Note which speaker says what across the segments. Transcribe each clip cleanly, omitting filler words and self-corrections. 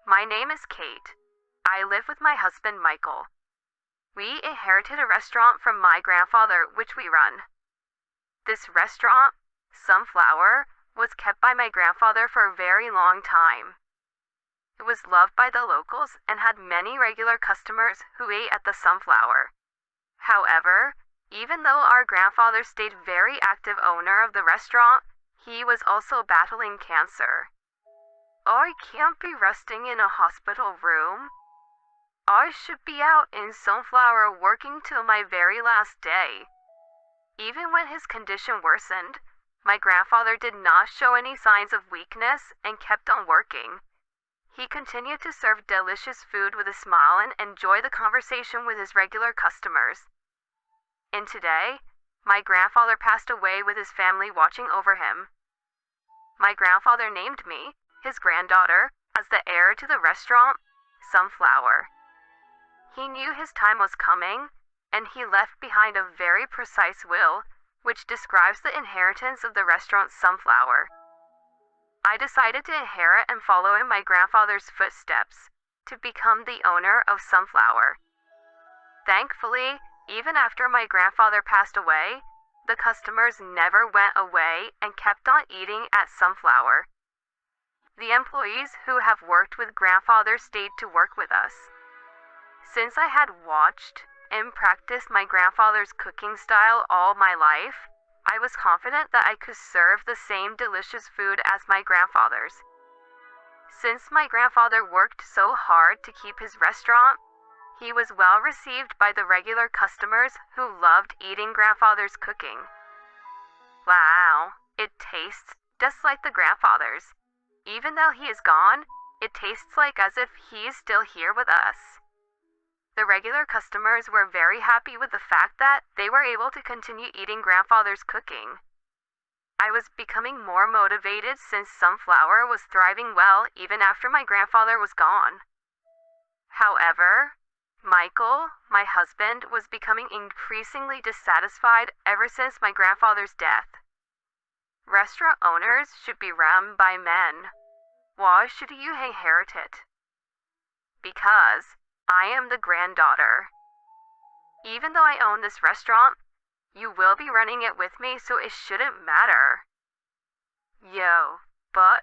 Speaker 1: My name is Kate. I live with my husband, Michael. We inherited a restaurant from my grandfather, which we run. This restaurant, Sunflower, was kept by my grandfather for a very long time. It was loved by the locals and had many regular customers who ate at the Sunflower. However, even though our grandfather stayed very active owner of the restaurant, he was also battling cancer. I can't be resting in a hospital room. I should be out in Sunflower working till my very last day. Even when his condition worsened, my grandfather did not show any signs of weakness and kept on working. He continued to serve delicious food with a smile and enjoy the conversation with his regular customers. And today, my grandfather passed away with his family watching over him. My grandfather named me, his granddaughter, as the heir to the restaurant, Sunflower. He knew his time was coming, and he left behind a very precise will, which describes the inheritance of the restaurant Sunflower. I decided to inherit and follow in my grandfather's footsteps, to become the owner of Sunflower. Thankfully, even after my grandfather passed away, the customers never went away and kept on eating at Sunflower. The employees who have worked with grandfather stayed to work with us. Since I had watched and practiced my grandfather's cooking style all my life, I was confident that I could serve the same delicious food as my grandfather's. Since my grandfather worked so hard to keep his restaurant, he was well received by the regular customers who loved eating grandfather's cooking. Wow, it tastes just like the grandfather's. Even though he is gone, it tastes like as if he is still here with us. The regular customers were very happy with the fact that they were able to continue eating grandfather's cooking. I was becoming more motivated since Sunflower was thriving well even after my grandfather was gone. However, Michael, my husband, was becoming increasingly dissatisfied ever since my grandfather's death. Restaurant owners should be run by men. Why should you inherit it? Because I am the granddaughter. Even though I own this restaurant, you will be running it with me, so it shouldn't matter. But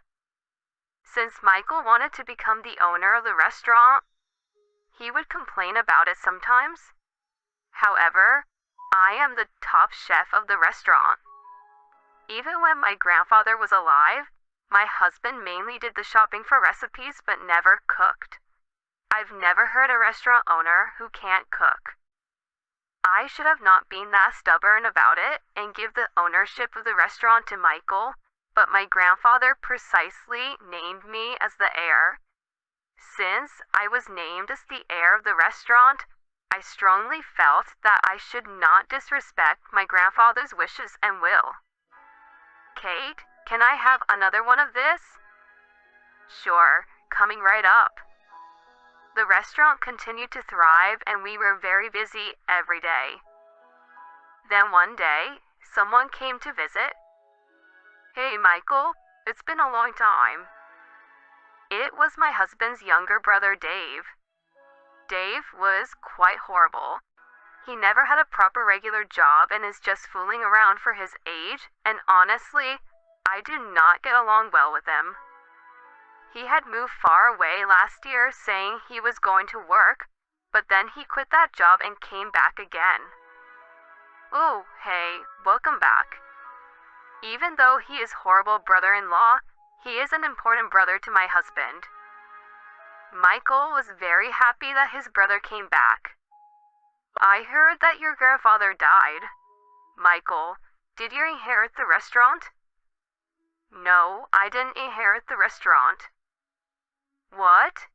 Speaker 1: since Michael wanted to become the owner of the restaurant, he would complain about it sometimes. However, I am the top chef of the restaurant. Even when my grandfather was alive, my husband mainly did the shopping for recipes but never cooked. I've never heard a restaurant owner who can't cook. I should have not been that stubborn about it and give the ownership of the restaurant to Michael, but my grandfather precisely named me as the heir. Since I was named as the heir of the restaurant, I strongly felt that I should not disrespect my grandfather's wishes and will. Kate, can I have another one of this? Sure, coming right up. The restaurant continued to thrive and we were very busy every day. Then one day, someone came to visit. Hey Michael, it's been a long time. It was my husband's younger brother Dave. Dave was quite horrible. He never had a proper regular job and is just fooling around for his age, and honestly, I do not get along well with him. He had moved far away last year saying he was going to work, but then he quit that job and came back again. Oh, hey, welcome back. Even though he is horrible brother-in-law, he is an important brother to my husband. Michael was very happy that his brother came back. I heard that your grandfather died. Michael, did you inherit the restaurant? No, I didn't inherit the restaurant. What?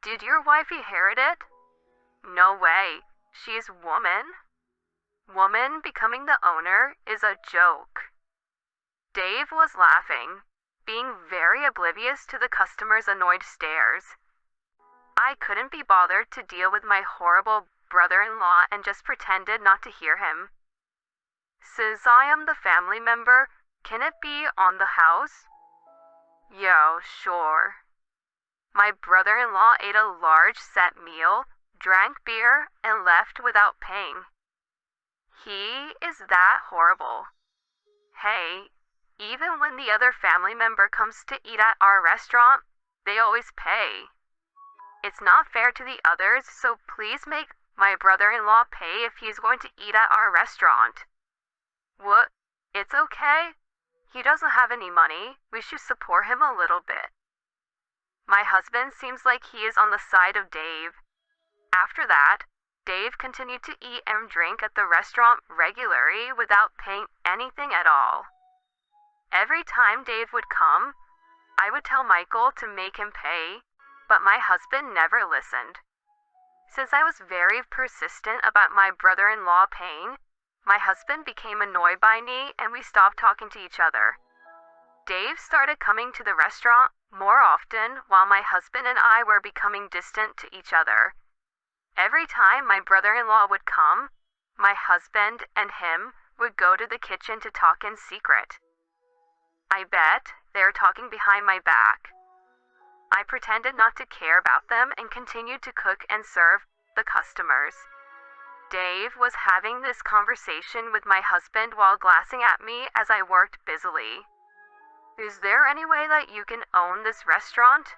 Speaker 1: Did your wife inherit it? No way. She's woman. Woman becoming the owner is a joke. Dave was laughing, being very oblivious to the customer's annoyed stares. I couldn't be bothered to deal with my horrible brother-in-law and just pretended not to hear him. Since I am the family member, can it be on the house? Yo, sure. My brother-in-law ate a large set meal, drank beer, and left without paying. He is that horrible. Hey, even when the other family member comes to eat at our restaurant, they always pay. It's not fair to the others, so please make my brother-in-law pay if he's going to eat at our restaurant. What? It's okay. He doesn't have any money. We should support him a little bit. My husband seems like he is on the side of Dave. After that, Dave continued to eat and drink at the restaurant regularly without paying anything at all. Every time Dave would come, I would tell Michael to make him pay, but my husband never listened. Since I was very persistent about my brother-in-law paying, my husband became annoyed by me and we stopped talking to each other. Dave started coming to the restaurant more often while my husband and I were becoming distant to each other. Every time my brother-in-law would come, my husband and him would go to the kitchen to talk in secret. I bet they were talking behind my back. I pretended not to care about them and continued to cook and serve the customers. Dave was having this conversation with my husband while glancing at me as I worked busily. Is there any way that you can own this restaurant?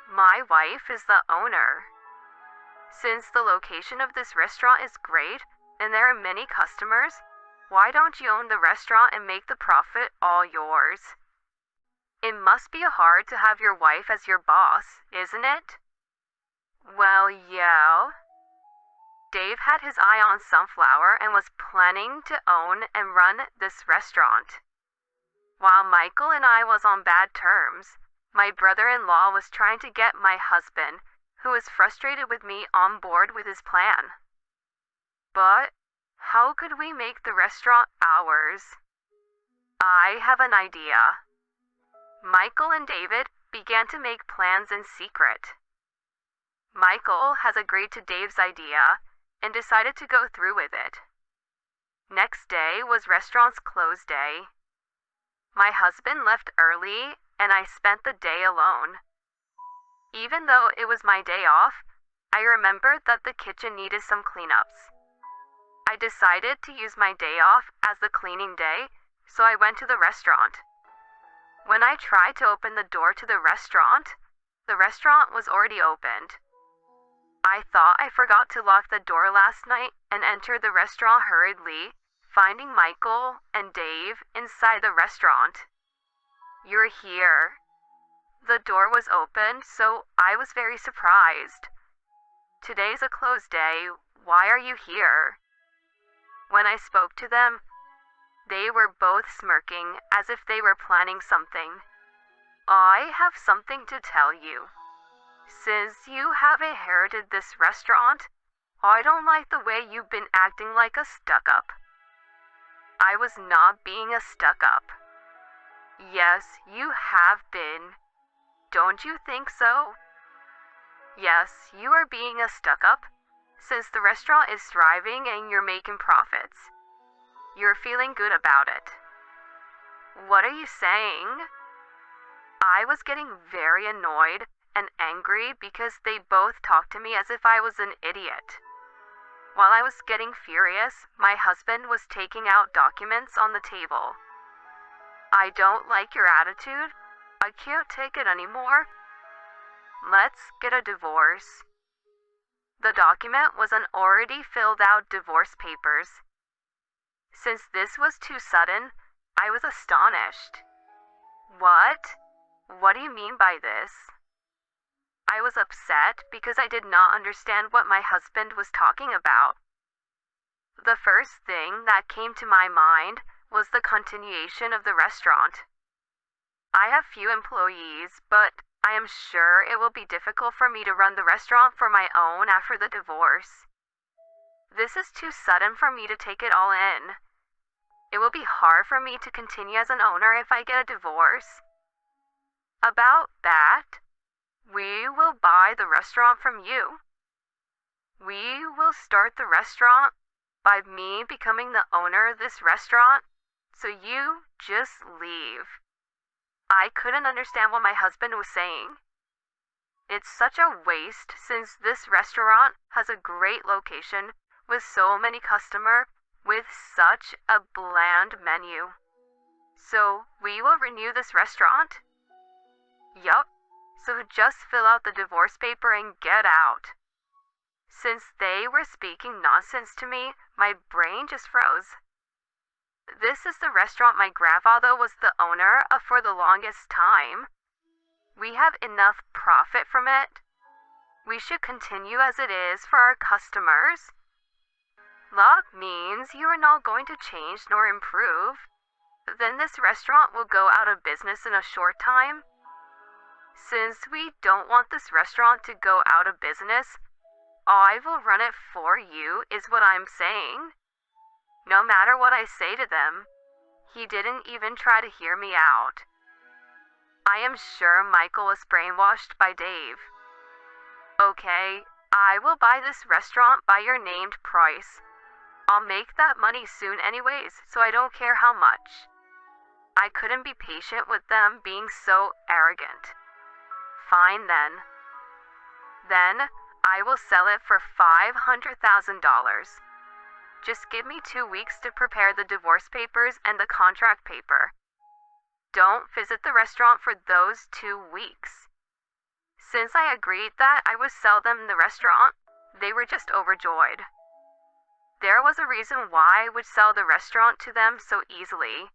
Speaker 1: My wife is the owner. Since the location of this restaurant is great and there are many customers, why don't you own the restaurant and make the profit all yours? It must be hard to have your wife as your boss, isn't it? Well, yeah. Dave had his eye on Sunflower and was planning to own and run this restaurant. While Michael and I was on bad terms, my brother-in-law was trying to get my husband, who was frustrated with me, on board with his plan. But how could we make the restaurant ours? I have an idea. Michael and David began to make plans in secret. Michael has agreed to Dave's idea and decided to go through with it. Next day was restaurant's close day. My husband left early and I spent the day alone. Even though it was my day off, I remembered that the kitchen needed some cleanups. I decided to use my day off as the cleaning day, so I went to the restaurant. When I tried to open the door to the restaurant was already opened. I thought I forgot to lock the door last night and entered the restaurant hurriedly, finding Michael and Dave inside the restaurant. You're here. The door was open, so I was very surprised. Today's a closed day. Why are you here? When I spoke to them, they were both smirking as if they were planning something. I have something to tell you. Since you have inherited this restaurant, I don't like the way you've been acting like a stuck-up. I was not being a stuck-up. Yes, you have been. Don't you think so? Yes, you are being a stuck-up, since the restaurant is thriving and you're making profits. You're feeling good about it. What are you saying? I was getting very annoyed and angry because they both talked to me as if I was an idiot. While I was getting furious, my husband was taking out documents on the table. I don't like your attitude. I can't take it anymore. Let's get a divorce. The document was an already filled out divorce papers. Since this was too sudden, I was astonished. What? What do you mean by this? I was upset because I did not understand what my husband was talking about. The first thing that came to my mind was the continuation of the restaurant. I have few employees, but I am sure it will be difficult for me to run the restaurant for my own after the divorce. This is too sudden for me to take it all in. It will be hard for me to continue as an owner if I get a divorce. About that, we will buy the restaurant from you. We will start the restaurant by me becoming the owner of this restaurant, so you just leave. I couldn't understand what my husband was saying. It's such a waste since this restaurant has a great location with so many customers with such a bland menu. So we will renew this restaurant? Yup. So just fill out the divorce paper and get out. Since they were speaking nonsense to me, my brain just froze. This is the restaurant my grandfather was the owner of for the longest time. We have enough profit from it. We should continue as it is for our customers. Luck means you are not going to change nor improve. Then this restaurant will go out of business in a short time. Since we don't want this restaurant to go out of business, I will run it for you is what I'm saying. No matter what I say to them, he didn't even try to hear me out. I am sure Michael was brainwashed by Dave. Okay, I will buy this restaurant by your named price. I'll make that money soon anyways, so I don't care how much. I couldn't be patient with them being so arrogant. Fine then. Then I will sell it for $500,000. Just give me 2 weeks to prepare the divorce papers and the contract paper. Don't visit the restaurant for those 2 weeks. Since I agreed that I would sell them the restaurant, they were just overjoyed. There was a reason why I would sell the restaurant to them so easily.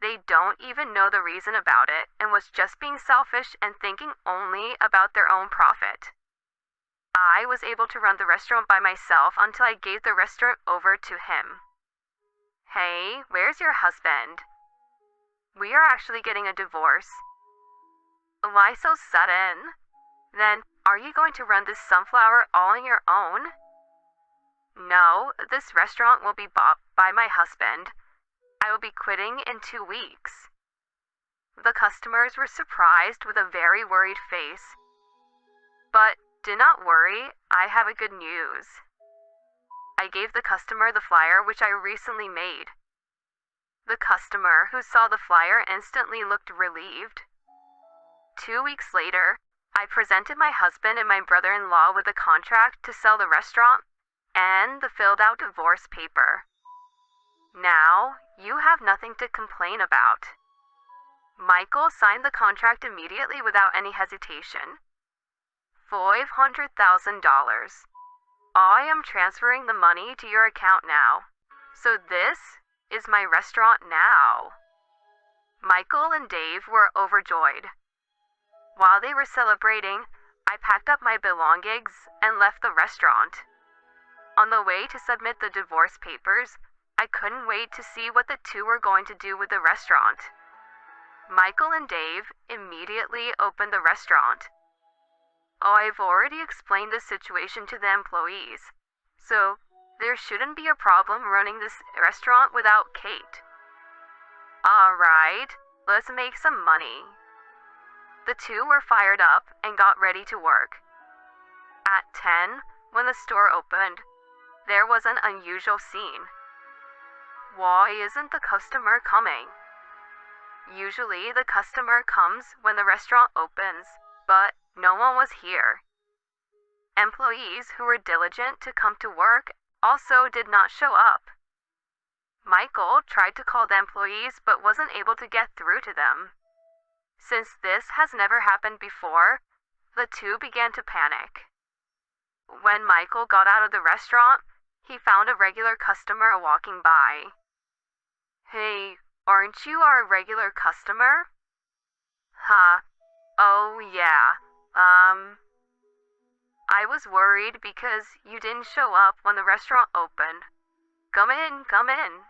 Speaker 1: They don't even know the reason about it and was just being selfish and thinking only about their own profit. I was able to run the restaurant by myself until I gave the restaurant over to him. Hey, where's your husband? We are actually getting a divorce. Why so sudden? Then, are you going to run this sunflower all on your own? No, this restaurant will be bought by my husband. I will be quitting in 2 weeks. The customers were surprised with a very worried face. But do not worry, I have a good news. I gave the customer the flyer which I recently made. The customer who saw the flyer instantly looked relieved. 2 weeks later, I presented my husband and my brother-in-law with a contract to sell the restaurant and the filled-out divorce paper. Now, you have nothing to complain about. Michael signed the contract immediately without any hesitation. $500,000. I am transferring the money to your account now. So this is my restaurant now. Michael and Dave were overjoyed. While they were celebrating, I packed up my belongings and left the restaurant. On the way to submit the divorce papers, I couldn't wait to see what the two were going to do with the restaurant. Michael and Dave immediately opened the restaurant. I've already explained the situation to the employees, so there shouldn't be a problem running this restaurant without Kate. Alright, let's make some money. The two were fired up and got ready to work. At 10, when the store opened, there was an unusual scene. Why isn't the customer coming? Usually the customer comes when the restaurant opens, but no one was here. Employees who were diligent to come to work also did not show up. Michael tried to call the employees but wasn't able to get through to them. Since this has never happened before, the two began to panic. When Michael got out of the restaurant, he found a regular customer walking by. Hey, aren't you our regular customer? Huh. Oh, yeah. I was worried because you didn't show up when the restaurant opened. Come in, come in.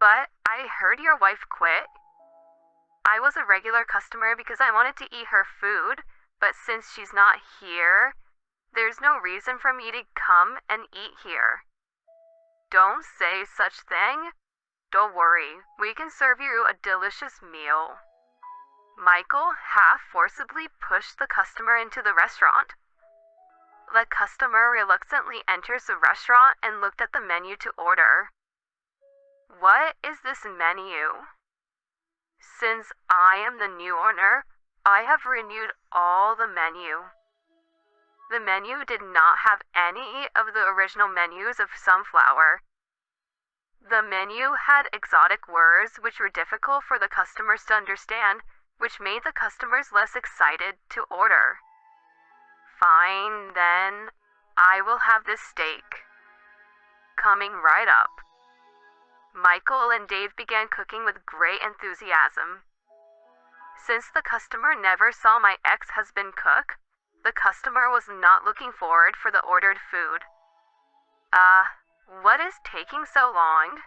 Speaker 1: But I heard your wife quit. I was a regular customer because I wanted to eat her food, but since she's not here, there's no reason for me to come and eat here. Don't say such thing. Don't worry, we can serve you a delicious meal. Michael half forcibly pushed the customer into the restaurant. The customer reluctantly enters the restaurant and looked at the menu to order. What is this menu? Since I am the new owner, I have renewed all the menu. The menu did not have any of the original menus of Sunflower. The menu had exotic words which were difficult for the customers to understand, which made the customers less excited to order. Fine, then. I will have this steak. Coming right up. Michael and Dave began cooking with great enthusiasm. Since the customer never saw my ex-husband cook, the customer was not looking forward for the ordered food. What is taking so long?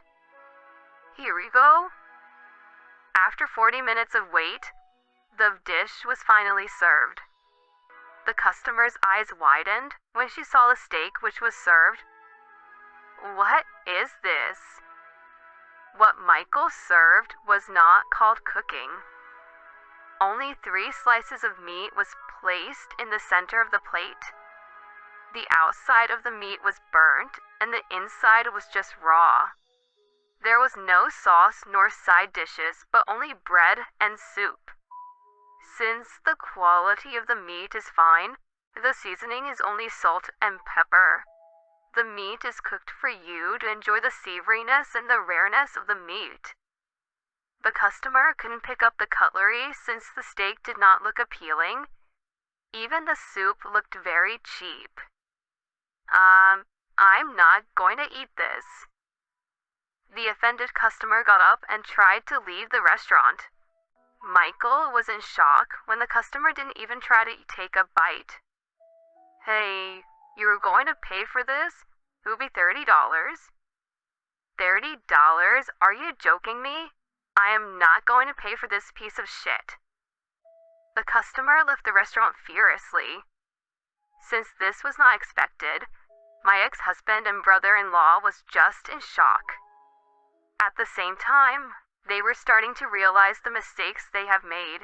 Speaker 1: Here we go. After 40 minutes of wait, the dish was finally served. The customer's eyes widened when she saw the steak which was served. What is this? What Michael served was not called cooking. Only 3 slices of meat was placed in the center of the plate. The outside of the meat was burnt, and the inside was just raw. There was no sauce nor side dishes, but only bread and soup. Since the quality of the meat is fine, the seasoning is only salt and pepper. The meat is cooked for you to enjoy the savoriness and the rareness of the meat. The customer couldn't pick up the cutlery since the steak did not look appealing. Even the soup looked very cheap. I'm not going to eat this. The offended customer got up and tried to leave the restaurant. Michael was in shock when the customer didn't even try to take a bite. Hey, you were going to pay for this? It will be $30. $30? Are you joking me? I am not going to pay for this piece of shit. The customer left the restaurant furiously. Since this was not expected, my ex-husband and brother-in-law was just in shock. At the same time, they were starting to realize the mistakes they have made.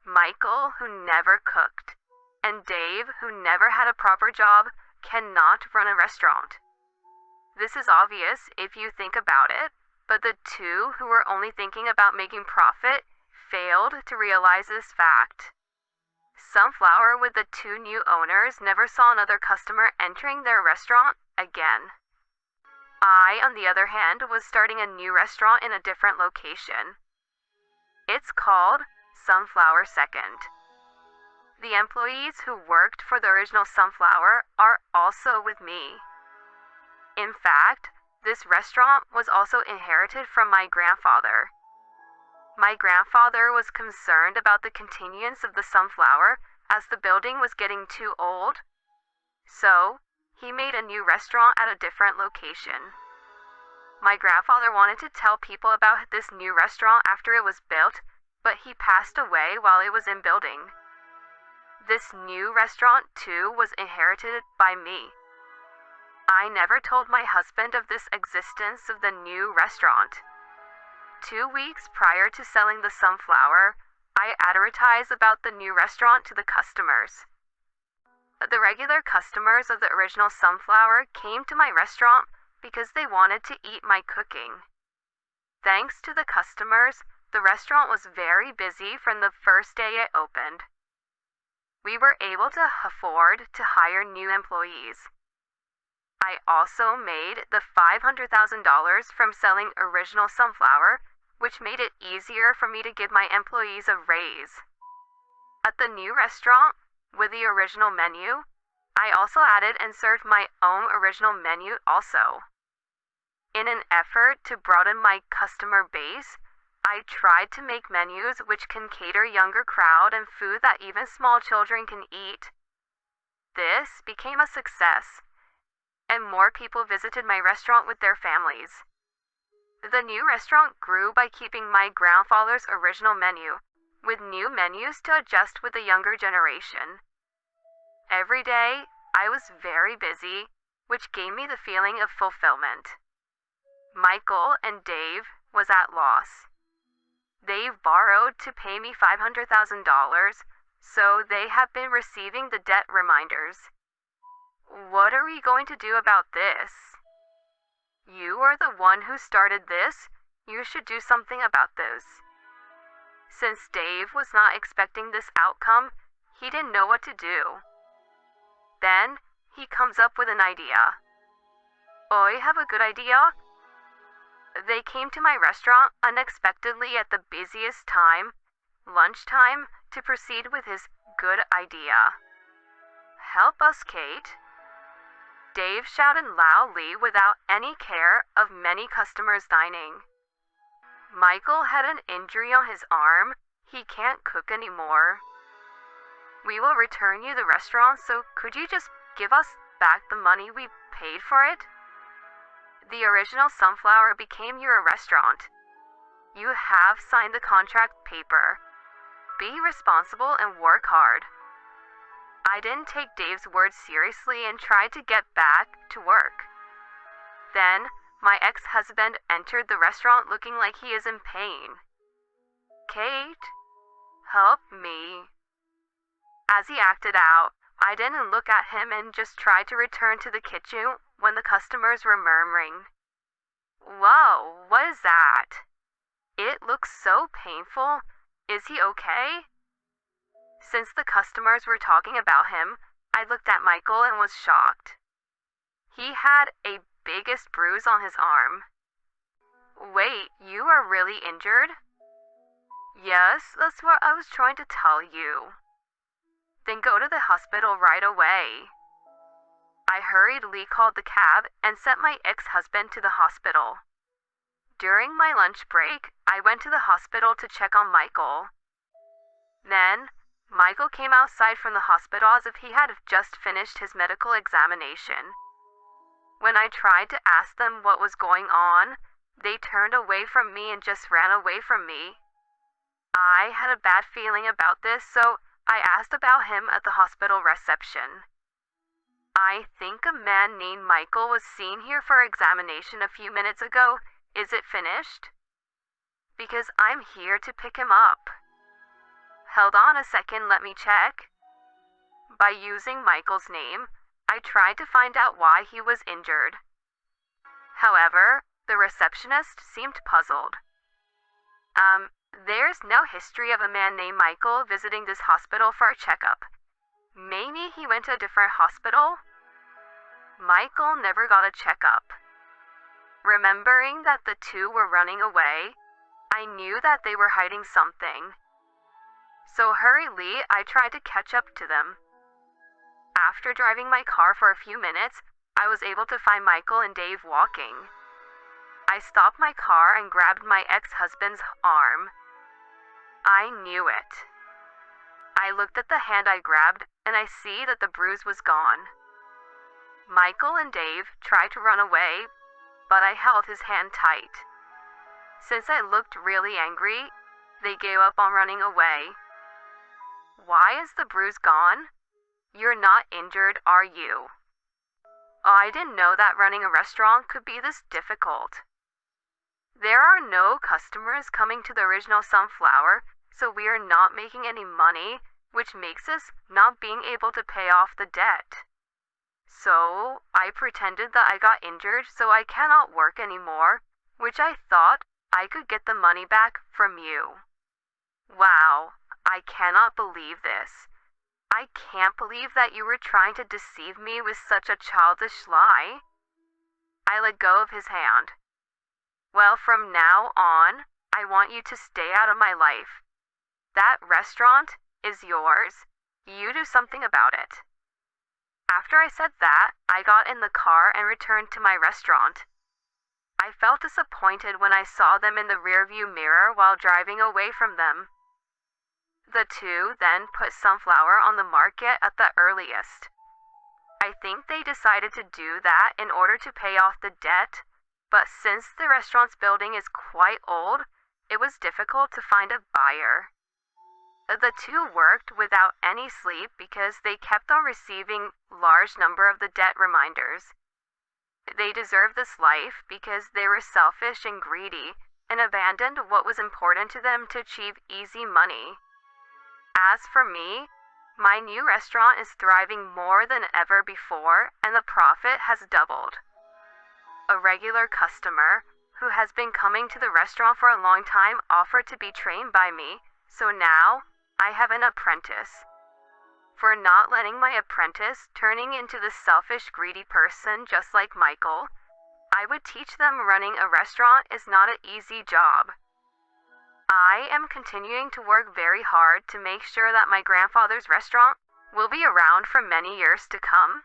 Speaker 1: Michael, who never cooked, and Dave, who never had a proper job, cannot run a restaurant. This is obvious if you think about it, but the 2 who were only thinking about making profit failed to realize this fact. Sunflower, with the 2 new owners, never saw another customer entering their restaurant again. I, on the other hand, was starting a new restaurant in a different location. It's called Sunflower Second. The employees who worked for the original Sunflower are also with me. In fact, this restaurant was also inherited from my grandfather. My grandfather was concerned about the continuance of the Sunflower as the building was getting too old. So, he made a new restaurant at a different location. My grandfather wanted to tell people about this new restaurant after it was built, but he passed away while it was in building. This new restaurant, too, was inherited by me. I never told my husband of this existence of the new restaurant. 2 weeks prior to selling the Sunflower, I advertised about the new restaurant to the customers. The regular customers of the original Sunflower came to my restaurant because they wanted to eat my cooking. Thanks to the customers, the restaurant was very busy from the first day it opened. We were able to afford to hire new employees. I also made the $500,000 from selling original Sunflower, which made it easier for me to give my employees a raise. At the new restaurant, with the original menu, I also added and served my own original menu also. In an effort to broaden my customer base, I tried to make menus which can cater younger crowd and food that even small children can eat. This became a success, and more people visited my restaurant with their families. The new restaurant grew by keeping my grandfather's original menu, with new menus to adjust with the younger generation. Every day, I was very busy, which gave me the feeling of fulfillment. Michael and Dave was at loss. They've borrowed to pay me $500,000, so they have been receiving the debt reminders. What are we going to do about this? You are the one who started this. You should do something about this. Since Dave was not expecting this outcome, he didn't know what to do. Then, he comes up with an idea. I have a good idea. They came to my restaurant unexpectedly at the busiest time, lunchtime, to proceed with his good idea. Help us, Kate. Dave shouted loudly without any care of many customers dining. Michael had an injury on his arm. He can't cook anymore. We will return you the restaurant, so could you just give us back the money we paid for it? The original Sunflower became your restaurant. You have signed the contract paper. Be responsible and work hard. I didn't take Dave's words seriously and tried to get back to work. Then, my ex-husband entered the restaurant looking like he is in pain. Kate, help me. As he acted out, I didn't look at him and just tried to return to the kitchen when the customers were murmuring. Whoa, what is that? It looks so painful. Is he okay? Since the customers were talking about him, I looked at Michael and was shocked. He had a biggest bruise on his arm. Wait, you are really injured? Yes, that's what I was trying to tell you. Then go to the hospital right away. I hurriedly called the cab and sent my ex-husband to the hospital. During my lunch break, I went to the hospital to check on Michael. Then, Michael came outside from the hospital as if he had just finished his medical examination. When I tried to ask them what was going on, they turned away from me and just ran away from me. I had a bad feeling about this, so I asked about him at the hospital reception. I think a man named Michael was seen here for examination a few minutes ago. Is it finished? Because I'm here to pick him up. Hold on a second, let me check. By using Michael's name, I tried to find out why he was injured. However, the receptionist seemed puzzled. There's no history of a man named Michael visiting this hospital for a checkup. Maybe he went to a different hospital? Michael never got a checkup. Remembering that the two were running away, I knew that they were hiding something. So hurriedly, I tried to catch up to them. After driving my car for a few minutes, I was able to find Michael and Dave walking. I stopped my car and grabbed my ex-husband's arm. I knew it. I looked at the hand I grabbed, and I see that the bruise was gone. Michael and Dave tried to run away, but I held his hand tight. Since I looked really angry, they gave up on running away. Why is the bruise gone? You're not injured, are you? I didn't know that running a restaurant could be this difficult. There are no customers coming to the original Sunflower, so we are not making any money, which makes us not being able to pay off the debt. So, I pretended that I got injured so I cannot work anymore, which I thought I could get the money back from you. Wow, I cannot believe this. I can't believe that you were trying to deceive me with such a childish lie. I let go of his hand. Well, from now on, I want you to stay out of my life. That restaurant is yours. You do something about it. After I said that, I got in the car and returned to my restaurant. I felt disappointed when I saw them in the rearview mirror while driving away from them. The two then put Sunflower on the market at the earliest. I think they decided to do that in order to pay off the debt, but since the restaurant's building is quite old, it was difficult to find a buyer. The two worked without any sleep because they kept on receiving large number of the debt reminders. They deserved this life because they were selfish and greedy and abandoned what was important to them to achieve easy money. As for me, my new restaurant is thriving more than ever before and the profit has doubled. A regular customer who has been coming to the restaurant for a long time offered to be trained by me, So now, I have an apprentice. For not letting my apprentice turning into the selfish, greedy person just like Michael, I would teach them running a restaurant is not an easy job. I am continuing to work very hard to make sure that my grandfather's restaurant will be around for many years to come.